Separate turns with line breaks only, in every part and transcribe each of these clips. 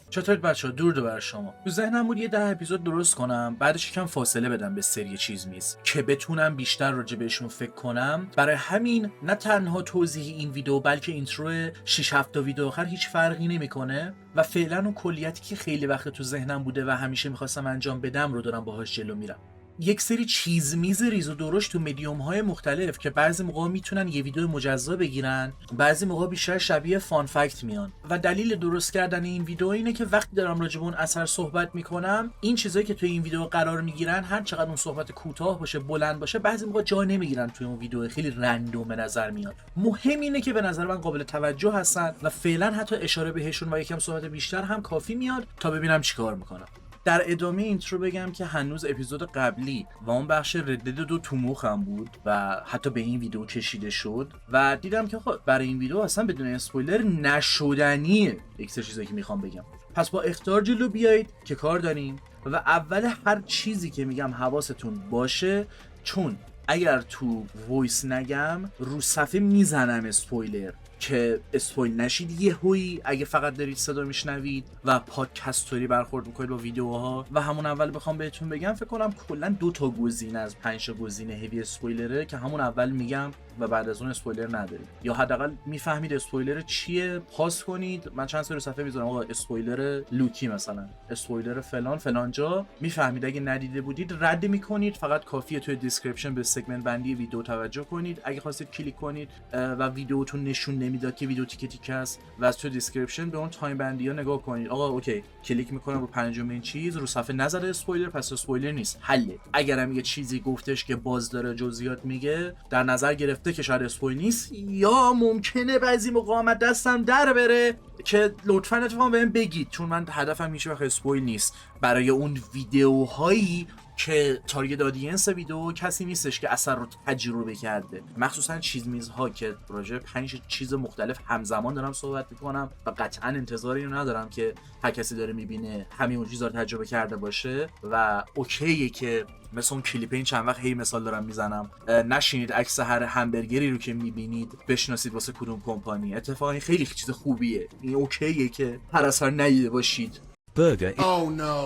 چطورید بچه‌ها؟ درود بر شما. تو ذهنم بود یه 10 اپیزود درست کنم، بعدش یکم فاصله بدم به سری چیز میز که بتونم بیشتر راجع بهشون فکر کنم. برای همین نه تنها توضیح این ویدیو بلکه اینترو 6 7 تا ویدیو آخر هیچ فرقی نمیکنه و فعلا اون کلیتی که خیلی وقت تو ذهنم بوده و همیشه می‌خواستم انجام بدم رو دارم باهاش جلو میرم. یک سری چیز میز ریز و درشت تو مدیوم های مختلف که بعضی موقع میتونن یه ویدیو مجزا بگیرن، بعضی موقع بیشتر شبیه فان فکت میان و دلیل درست کردن این ویدیو اینه که وقتی دارم راجع به اون اثر صحبت میکنم، این چیزایی که توی این ویدیو قرار میگیرن هر چقدر اون صحبت کوتاه باشه بلند باشه بعضی موقع جا نمیگیرن توی اون ویدیو، خیلی رندوم به نظر میاد. مهم اینه که به نظر من قابل توجه هستن و فعلا حتی اشاره بهشون و یکم صحبت بیشتر هم کافی میاد تا ببینم چیکار میکنم. در ادامه اینترو بگم که هنوز اپیزود قبلی و اون بخش ردد 2 تو مخم بود و حتی به این ویدیو کشیده شد و دیدم که خب برای این ویدیو اصلا بدون اسپویلر نشدنیه یک سری چیزایی که میخوام بگم. پس با اخطار جلو بیایید که کار داریم و اول هر چیزی که میگم حواستون باشه، چون اگر تو وایس نگم رو صفحه میزنم اسپویلر که اسپویل نشید یهویی اگه فقط دارید صدا میشنوید و پادکستوری برخورد میکنید با ویدیوها. و همون اول بخوام بهتون بگم فکر کنم کلا 2 تا گزینه از 5 تا گزینه هیوی اسپویلره که همون اول میگم و بعد از اون اسپویلر ندارید، یا حداقل میفهمید اسپویلر چیه پاس کنید. من چند سری صفحه میذارم آقا اسپویلر لوکی مثلا، اسپویلر فلان فلان جا، میفهمید. اگه ندیده بودید رد میکنید، فقط کافیه توی دیسکریپشن به سگمنت بندی ویدیو توجه کنید. اگه خواستید کلیک کنید و ویدیوتون نشون نمیداد که ویدیو تیکه تیکه است و از توی دیسکریپشن به اون تایم بندی ها نگاه کنید. آقا اوکی کلیک میکنم رو پنجمین چیز، رو صفحه نزده اسپویلر، پس اسپویلر نیست، حله. اگرم یه چیزی گفتش که باز داره جزئیات میگه در نظر گرفته که شاید اسپویل نیست، یا ممکنه بعضی موقع دستم در بره که لطفاً اتفاقا بهم بگید، چون من هدفم هیچ وقت اسپویل نیست. برای اون ویدیوهایی که تارگت آدینس ویدیو کسی نیستش که اثر رو تجربه کرده، مخصوصا چیز میزها که راجع 5 چیز مختلف همزمان دارم صحبت میکنم و قطعا انتظاری رو ندارم که هر کسی داره میبینه همین اون چیزا رو تجربه کرده باشه. و اوکیه که مثلا اون کلیپ این چند وقت هی مثال دارم میزنم، نشینید عکس هر همبرگری رو که میبینید بشناسید واسه کدوم کمپانی. اتفاقا این خیلی چیز خوبیه، این اوکیه که هر اثر ندیده باشید.
Burger.
Oh no.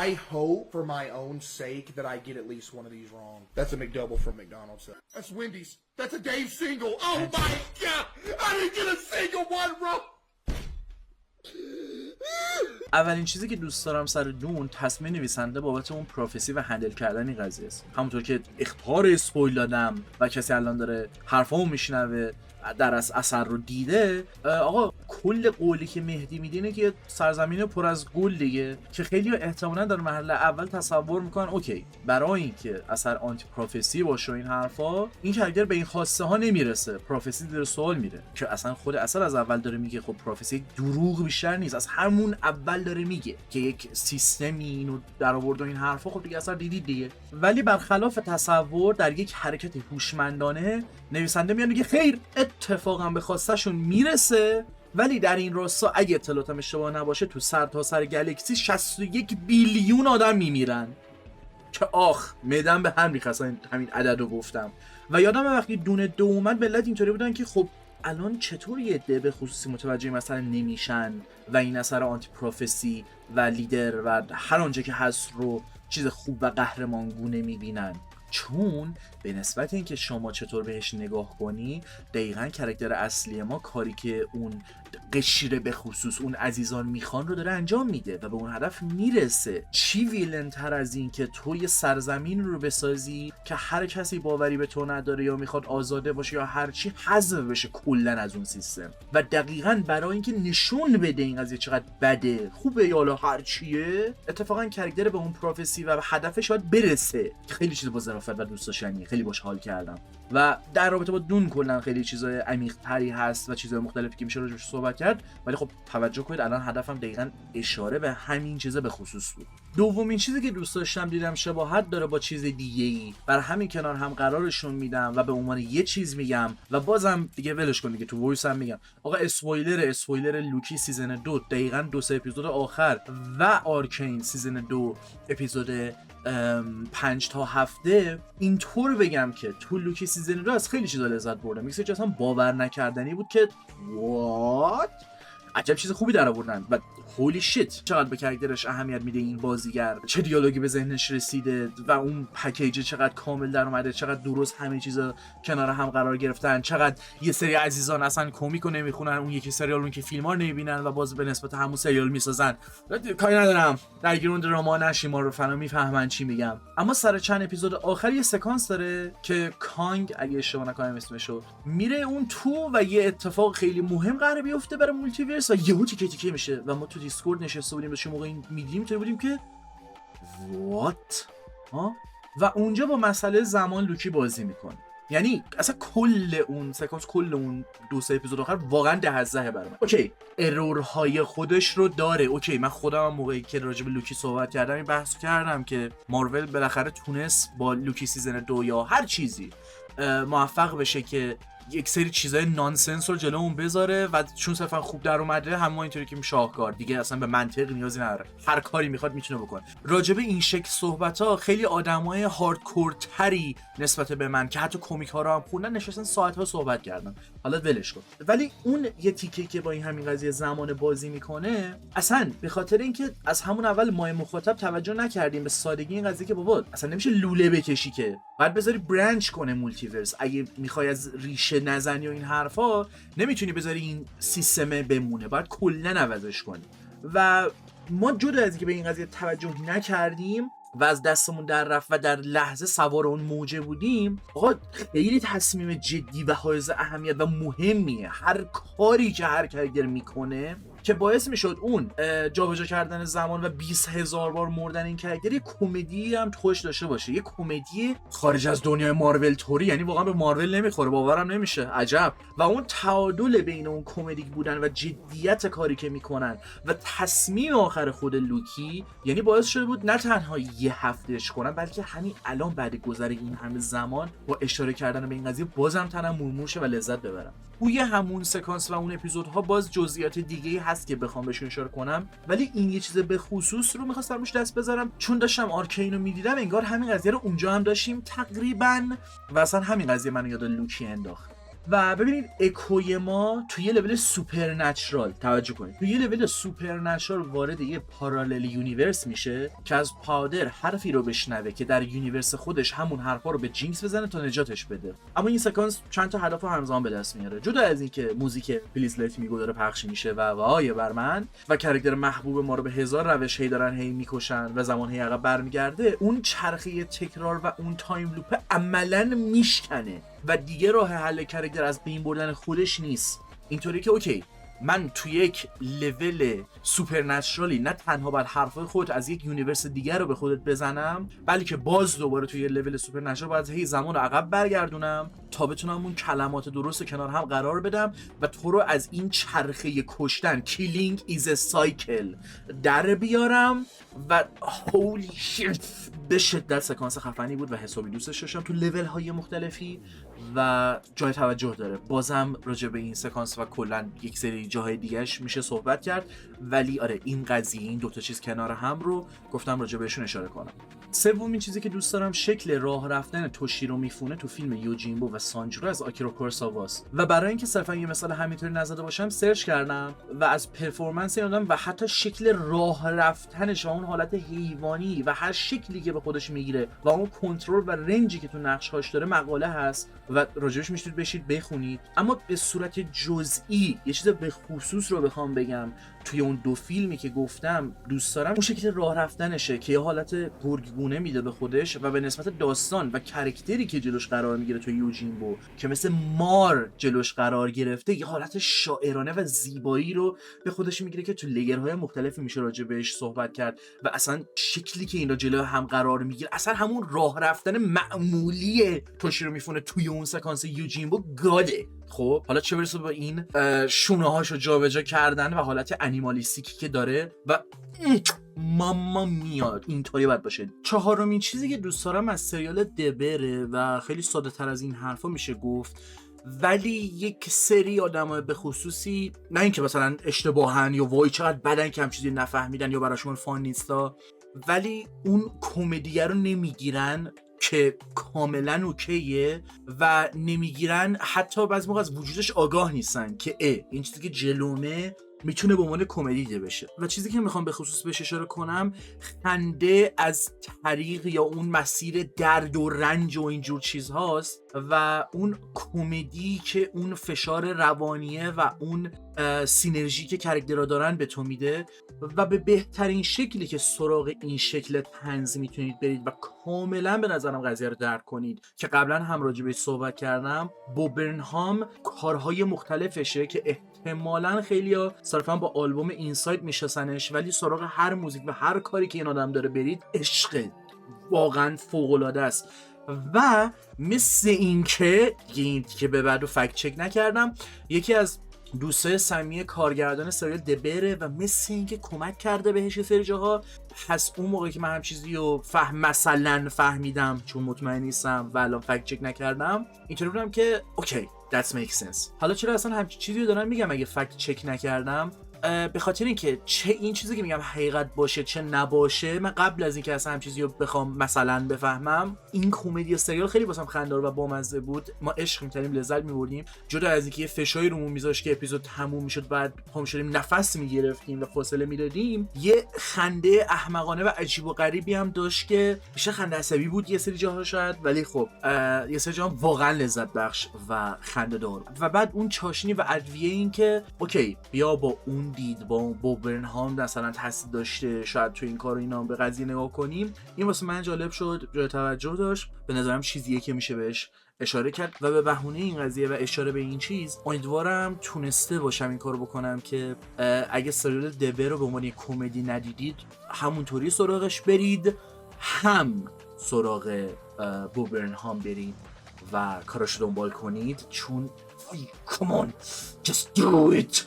I hope for my own sake that I get at least one of these wrong. That's a McDouble from McDonald's. That's Wendy's. That's a Dave single. Oh my god. I didn't get a single one wrong.
اولین چیزی که دوست دارم سر دون تصمیم نویسنده بابت اون پروفسی و هندل کردن این قضیه است. همونطور که اخطار اسپویل دادم و کسی الان داره حرفامو میشنوه در از اثر رو دیده، آقا کل قولی که مهدی میده اینه که سرزمین پر از گل دیگه، که خیلی احتمالاً در مرحله اول تصور میکنن اوکی برای اینکه اثر آنتی پروفسی باشه این حرفا، این کارکتر به این خواسته ها نمیرسه، پروفسی در سوال میره. که اصلا خود اثر از اول داره میگه خب پروفسی دروغ بیشتر نیست، از همون اول داره میگه که یک سیستمی اینو در آورد و این حرفا. خب دیگه اثر دیدید دیگه. ولی برخلاف تصور در یک حرکت هوشمندانه نویسنده میاد میگه خیر اتفاقا به خواستشون میرسه، ولی در این راستا اگه اطلاعاتم اشتباه نباشه تو سرتاسر گلکسی 61 بیلیون آدم میمیرن. که آخ معدم به هم میخواستن همین عددو گفتم. و یادم وقتی دونه 2 اومد ملت اینطوری بودن که خب الان چطور یه عده به خصوصی متوجه مثلا نمیشن و این اثر آنتی پروفسی و لیدر و هر آنچه که هست رو چیز خوب و قهرمانگونه میبینن. چون به نسبت اینکه شما چطور بهش نگاه کنی، دقیقاً کاراکتر اصلی ما کاری که اون قشر به خصوص اون عزیزان میخوان رو داره انجام میده و به اون هدف میرسه. چی ویلن تر از این که تو یه سرزمین رو بسازی که هر کسی باوری به تو نداره یا میخواد آزاده باشه یا هر چی حذف بشه کلا از اون سیستم. و دقیقاً برای اینکه نشون بده این قضیه چقدر بده، خوبه یا حالا هر چیه، اتفاقاً کاراکتر به اون پروفسی و هدفش باید برسه. خیلی چیز با ظرافت و دوست داشتنیه، خیلی باش حال کردم. و در رابطه با دون کلا خیلی چیزای عمیق‌تری هست و چیزای مختلفی که میشه راجعش صحبت کرد، ولی خب توجه کنید الان هدفم دقیقاً اشاره به همین چیزا به خصوص بود. دومین چیزی که دوست داشتم دیدم شباهت داره با چیز دیگه‌ای، بر همین کنار هم قرارشون میدم و به عنوان یه چیز میگم و بازم دیگه ولش کن دیگه، تو وایس هم میگم آقا اسپویلر لوکی سیزن 2 دقیقاً 2 اپیزود آخر و آرکین سیزن 2 اپیزود 5 تا 7 اینطور بگم که تو لوکی سیزن 2 از خیلی چیزا لذت بردم. یک سری اصلا باور نکردنی بود که وات عجب چیز خوبی در آوردن و هولی شیت چقدر به کاراکترش اهمیت میده این بازیگر، چه دیالوگی به ذهنش رسیده و اون پکیج چقدر کامل در اومده، چقدر درست همه چیزا کنار هم قرار گرفتن، چقدر یه سری عزیزان اصلا کمیکو نمیخونن، اون یکی سریالون که فیلم‌ها نمیبینن و باز به نسبت همون سریال میسازن. کاری ندارم درگیر اون دراما نشیم، ما رو فنا میفهمن چی میگم. اما سر چند اپیزود آخر یه سکانس داره که کانگ اگه اشتباه نکنم اسمشو میره اون تو و یه اتفاق خیلی مهم قراره بیفته برای مولتیورس و یهو تیکه میشه و ما تو دیسکورد نشسته بودیم داشتیم موقع این میدیم تو بودیم که وات ها، و اونجا با مسئله زمان لوکی بازی میکنه. یعنی اصلا کل اون سکانس، کل اون 2-3 اپیزود آخر واقعا 10 از 10 برام. اوکی ارورهای خودش رو داره. اوکی من خودم موقعی که راجع به لوکی صحبت کردم این بحث کردم که مارول بالاخره تونست با لوکی سیزن 2 یا هر چیزی موفق بشه که یک سری چیزای نانسنس رو جلومون بذاره و چون صرفا خوب در اومده همون اینطوری که شاهکار دیگه اصلا به منطق نیازی نداره، هر کاری میخواد میتونه بکنه. راجبه این شکل صحبت‌ها خیلی آدمای هاردکورتری نسبت به من که حتی کمیک ها رو هم خوندن نشستن ساعت‌ها صحبت کردن، حالا ولش کن. ولی اون یه تیکه که با این همین قضیه زمان بازی میکنه اصلا به خاطر اینکه از همون اول ما مخاطب توجه نکردیم به سادگی این قضیه که بابا اصلا نمیشه لوله بکشی، که بعد بذاری برانچ کنه مولتیورس. اگه میخوای از ریشه نزنی و این حرفا نمیتونی بذاری این سیستمه بمونه، باید کلا عوضش کنی. و ما جدا از اینکه به این قضیه توجه نکردیم و از دستمون در رفت و در لحظه سوار اون موجه بودیم، آقا خیلی تصمیم جدی و حائز اهمیت و مهمیه هر کاری که هر کارگر میکنه که باعث میشد اون جابجا کردن زمان و 20,000 بار مردن این کاراکتر یه کمدی هم خوش داشته باشه، یه کمدی خارج از دنیای مارول توری، یعنی واقعا به مارول نمیخوره، باورم نمیشه، عجب. و اون تعادل بین اون کمدی بودن و جدیت کاری که میکنن و تصمیم آخر خود لوکی یعنی باعث شده بود نه تنها یه هفتهش کنن بلکه همین الان بعد گذر این همه زمان با اشاره کردن به این قضیه بازم تنم مورمورشه و لذت ببرم. توی همون سکانس و اون اپیزودها باز جزئیات دیگه هست که بخوام بهشون اشاره کنم، ولی این یه چیز به خصوص رو می‌خواستم روش دست بذارم چون داشتم آرکین رو می‌دیدم، انگار همین قضیه رو اونجا هم داشتیم تقریباً و اصلا همین قضیه منو یاد لوکی انداخت. و ببینید اکوی ما توی یه لول سوپرنچرال، توجه کنید، توی یه لول سوپرنچرال وارد یه پارالل یونیورس میشه که از پاودر حرفی رو بشنوه که در یونیورس خودش همون حرفا رو به جینکس بزنه تا نجاتش بده. اما این سکانس چند تا هدف همزمان به دست میاره، جدا از اینکه موزیک پلیز لت میگو داره پخش میشه و وای بر من و کاراکتر محبوب ما رو به هزار روش هی دارن هی میکشن و زمان هی عقب برمیگرده، اون چرخه تکرار و اون تایم لوپ عملاً میشکنه و دیگه راه حل کاراکتر از بین بردن خودش نیست. اینطوری که اوکی من توی یک لول سوپرنچرالی نه تنها باید حرفای خودت از یک یونیورس دیگر رو به خودت بزنم، بلکه باز دوباره توی لول سوپرنچرال باید هی زمان رو عقب برگردونم تا بتونم اون کلمات درست کنار هم قرار بدم و تو رو از این چرخه کشتن کیلینگ ایز سایکل در بیارم. و هولی شیت به شدت سکانس خفنی بود و حسابی دوستش داشتم تو لول های مختلفی و جای توجه داره. بازم راجع به این سکانس و کلا یک سری جاهای دیگهش میشه صحبت کرد، ولی آره این قضیه این دوتا چیز کنار هم رو گفتم راجع بهشون اشاره کنم. سومین چیزی که دوست دارم شکل راه رفتن توشیرو میفونه تو فیلم یوجینبو و سانجورو از آکیرا کوروساواست و برای اینکه صرفا یه مثال همینطوری نزده باشم سرچ کردم و از پرفورمنس این آدم و حتی شکل راه رفتنش و اون حالت حیوانی و هر شکلی که به خودش میگیره و اون کنترل و رنجی که تو نقش‌هاش داره مقاله هست و راجعش میتونید بشید بخونید. اما به صورت جزئی یه چیز به خصوص رو بخوام بگم توی اون دو فیلمی که گفتم دوست دارم اون شکل راه رفتنشه که یه حالت گرگگونه میده به خودش و به نسبت داستان و کاراکتری که جلوش قرار میگیره توی یوجینبو که مثل مار جلوش قرار گرفته یه حالت شاعرانه و زیبایی رو به خودش میگیره که تو لیرهای مختلفی میشه راجع بهش صحبت کرد و اصلا شکلی که این را جلوی هم قرار میگیره اصلا همون راه رفتن معمولی توشیرو میفونه توی اون سکانس یوجینبو گاده. خب حالا چه برسه با این شونه هاشو جابجا کردن و حالت انیمالیستیکی که داره و ماما میاد اینطوری باید باشه. چهارمین چیزی که دوست دارم از سریال دبره و خیلی ساده تر از این حرفا میشه گفت، ولی یک سری آدم‌ها به خصوصی نه اینکه مثلا اشتباهن یا وای چقدر بدن که هم چیزی نفهمیدن یا براشون فان نیستا، ولی اون کمدیه رو نمیگیرن که کاملا اوکیه و نمیگیرن، حتی بعضی موقع از وجودش آگاه نیستن که این چیزی که جلومه میتونه به عنوان کمدی دیده بشه. و چیزی که میخوام به خصوص بهش اشاره کنم، خنده از طریق یا اون مسیر درد و رنج و اینجور چیزهاست و اون کمدی که اون فشار روانیه و اون سینرژی که کرکترها دارن به تو میده و به بهترین شکلی که سراغ این شکل طنز میتونید برید و کاملا به نظرم قضیه رو درک کنید که قبلا هم راجع بهش صحبت کردم. بوب برنهام کارهای مختلفشه که احتمالاً خیلیا صرفا با آلبوم اینساید میشناسنش، ولی سراغ هر موزیک و هر کاری که این آدم داره برید عشق واقعا فوق‌العاده است. و مثل این که به بعد فکت چک نکردم، یکی از دوستای صمیمی کارگردان سریال دبره و مثل اینکه کمک کرده بهش یه سری جاها. پس اون موقعی که من هم چیزی رو مثلا فهمیدم چون مطمئن نیستم و الان فکت چک نکردم، اینطوری بودم که اوکی that makes sense. حالا چرا اصلا همچین چیزی رو دارم میگم اگه فکت چک نکردم؟ به خاطر اینکه چه این چیزی که میگم حقیقت باشه چه نباشه، من قبل از اینکه اصلا هم چیزی رو بخوام مثلا بفهمم، این کمدی سریال خیلی واسم خنده‌دار و بامزه بود. ما عشق می‌کردیم، لذت می‌بردیم، جدا از اینکه یه فشاری رومون میذاشت که اپیزود تموم میشد بعد پام شدیم نفس میگرفتیم و فاصله میدادیم، یه خنده احمقانه و عجیب و غریبی هم داشت که بیشتر خنده عصبی بود یه سری جاها شاید، ولی خب یه سری جاها واقعا لذت بخش و خنده‌دار. و بعد اون چاشنی و ادویه این که اوکی بیا با اون دید با بوب برنهام مثلا تاثیر داشته شاید تو این کار و اینا به قضیه نگاه کنیم، این واسه من جالب شد، جای توجه داشت، به نظرم چیزیه که میشه بهش اشاره کرد و به بهونه این قضیه و اشاره به این چیز امیدوارم تونسته باشم این کارو بکنم که اگه سریال دبر رو به عنوان کمدی ندیدید همونطوری سراغش برید، هم سراغ بوب برنهام برید و کاراشو دنبال کنید، چون come on just do it.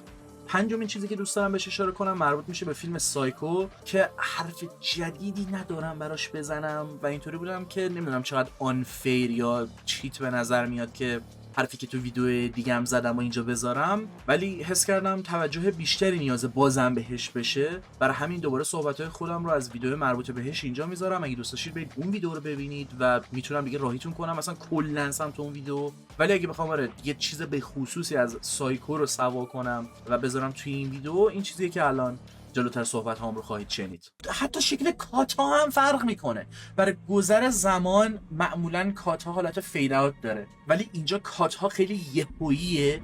پنجمین چیزی که دوست دارم بهش اشاره کنم مربوط میشه به فیلم سایکو که حرف جدیدی ندارم براش بزنم و اینطوری بودم که نمیدونم چقدر آنفیر یا چیت به نظر میاد که حرفی که تو ویدیو دیگه هم زدم و اینجا بذارم، ولی حس کردم توجه بیشتری نیازه بازم بهش بشه، برای همین دوباره صحبت‌های خودم رو از ویدیو مربوط بهش اینجا میذارم. اگه دوست داشتید برید اون ویدیو رو ببینید و میتونم دیگه راهیتون کنم مثلا کلاً سمت اون ویدیو. ولی اگه بخوام یه چیز به خصوصی از سایکو رو سوا کنم و بذارم توی این ویدیو، این چیزیه که الان جلوتر صحبت هام رو خواهید شنید. حتی شکل کاتا هم فرق میکنه. برای گذر زمان معمولا کاتا حالت فید اوت داره، ولی اینجا کاتا خیلی یهوییه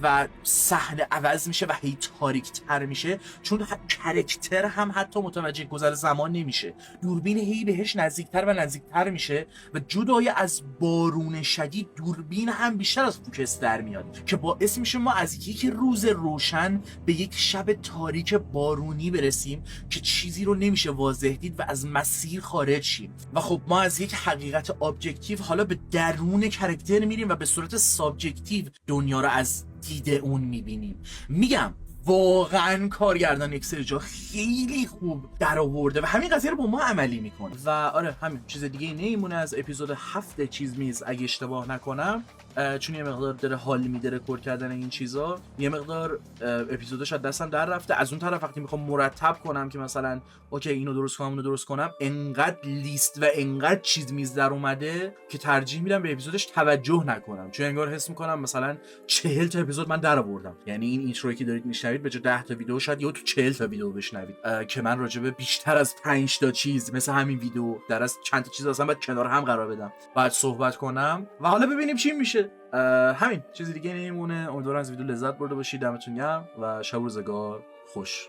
و صحنه عوض میشه و هی تاریک تر میشه، چون کرکتر هم حتی متوجه گذر زمان نمیشه، دوربین هی بهش نزدیکتر و نزدیکتر میشه و جدای از بارون شدید دوربین هم بیشتر از فوکس در میاد که باعث میشه ما از یک روز روشن به یک شب تاریک بارونی برسیم که چیزی رو نمیشه واضح دید و از مسیر خارج شیم. و خب ما از یک حقیقت ابجکتیو حالا به درون کرکتر میریم و به صورت سابجکتیو دنیا رو از دید اون میبینیم. میگم واقعا کارگردان یک سری جا خیلی خوب در آورده و همین قضیه رو با ما عملی میکنه. و آره همین چیز دیگه نمیمونه از اپیزود 7 چیز میز اگه اشتباه نکنم، چون یه مقدار داره حال میده رکورد کردن این چیزا، یه مقدار اپیزودش از دستم در رفته. از اون طرف وقتی میخوام مرتب کنم که مثلا اوکی اینو درست کنم اونو درست کنم، انقدر لیست و انقدر چیز میز در اومده که ترجیح میدم به اپیزودش توجه نکنم، چون انگار حس میکنم مثلا 40 تا اپیزود من در آوردم. یعنی این اینترویی که دارید میشنوید به جای 10 تا ویدیو شاید یا تو 40 تا ویدیو بشنوید که من راجبه بیشتر از 5 تا چیز مثل همین ویدیو در از چند تا چیز اصلا باید کنار هم قرار بدم، بعد صحبت کنم و حالا ببینیم چی میشه. همین چیزی دیگه نمیمونه. امیدوارم از ویدیو لذت برده باشید. دمتون گرم و شب و روزگار خوش.